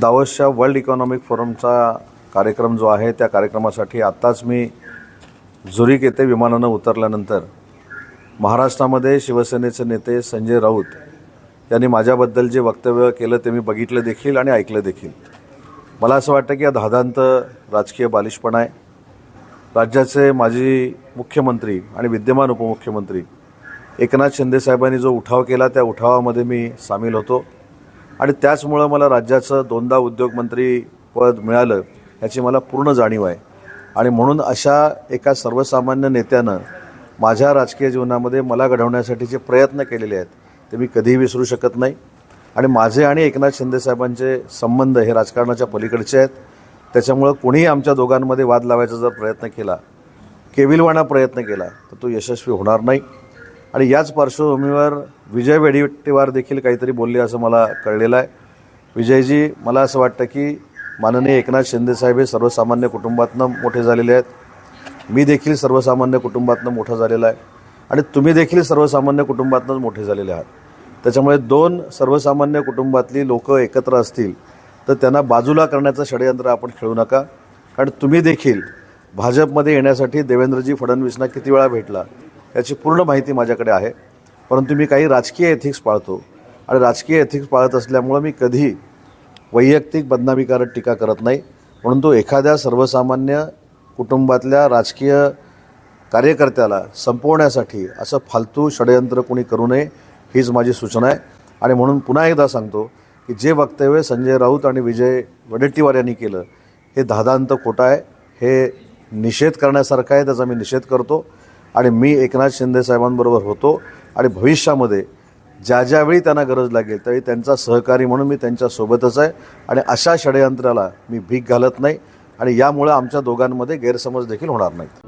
दावोसच्या world economic फोरमचा कार्यक्रम जो आहे त्या कार्यक्रमासाठी आत्ताच मी झुरिक येथे विमानानं उतरल्यानंतर महाराष्ट्रामध्ये शिवसेनेचे नेते संजय राऊत यांनी माझ्याबद्दल जे वक्तव्य केलं ते मी बघितलं देखील आणि ऐकलं देखील। मला असं वाटतं की हा धादांत राजकीय बालिशपणा आहे। राज्याचे माजी मुख्यमंत्री आणि विद्यमान उपमुख्यमंत्री एकनाथ शिंदे साहेबांनी जो उठाव केला त्या उठावामध्ये मी सामील होतो आणि त्याचमुळे मला राज्याचं दोनदा उद्योगमंत्री पद मिळालं याची मला पूर्ण जाणीव आहे आणि म्हणून अशा एका सर्वसामान्य नेत्यानं माझ्या राजकीय जीवनामध्ये मला घडवण्यासाठी जे प्रयत्न केलेले आहेत ते मी कधीही विसरू शकत नाही आणि माझे आणि एकनाथ शिंदे साहेबांचे संबंध हे राजकारणाच्या पलीकडचे आहेत। त्याच्यामुळे कोणीही आमच्या दोघांमध्ये वाद लावायचा जर प्रयत्न केला, केविलवाणा प्रयत्न केला तर तो यशस्वी होणार नाही। आणि याच पार्श्वभूमीवर विजय वडेट्टीवार देखील काहीतरी बोलले असं मला कळलेलं आहे। विजयजी, मला असं वाटतं की माननीय एकनाथ शिंदे साहेब हे सर्वसामान्य कुटुंबातनं मोठे झालेले आहेत। मी देखील सर्वसामान्य कुटुंबातनं मोठा झालेला आहे आणि तुम्ही देखील सर्वसामान्य कुटुंबातनंच मोठे झालेले आहात। त्याच्यामुळे दोन सर्वसामान्य कुटुंबातली लोक एकत्र असतील तर त्यांना बाजूला करण्याचं षडयंत्र आपण खेळू नका, कारण तुम्ही देखील भाजपमध्ये येण्यासाठी देवेंद्रजी फडणवीसना किती वेळा भेटला याची पूर्ण माहिती माझ्याकडे आहे। परंतु मी काही राजकीय एथिक्स पाळतो आणि राजकीय एथिक्स पाळत असल्यामुळे मी कधी वैयक्तिक बदनामी करत टीका करत नाही। म्हणून तो एखाद्या सर्वसामान्य कुटुंबातल्या राजकीय कार्यकर्त्याला संपवण्यासाठी असं फालतू षडयंत्र कोणी करू नये हीच माझी सूचना आहे। आणि म्हणून पुन्हा एकदा सांगतो की जे वक्तव्य संजय राऊत आणि विजय वडेट्टीवार यांनी केलं हे धादांत खोटं आहे, हे निषेध करण्यासारखं आहे, त्याचा मी निषेध करतो आणि मी एकनाथ शिंदे साहेबांबरोबर होतो आणि भविष्यामध्ये ज्यावेळी त्यांना गरज लागेल त्यावेळी त्यांचा सहकारी म्हणून मी त्यांच्यासोबतच आहे आणि अशा षडयंत्राला मी भीक घालत नाही आणि यामुळे आमच्या दोघांमध्ये गैरसमज देखील होणार नाहीत।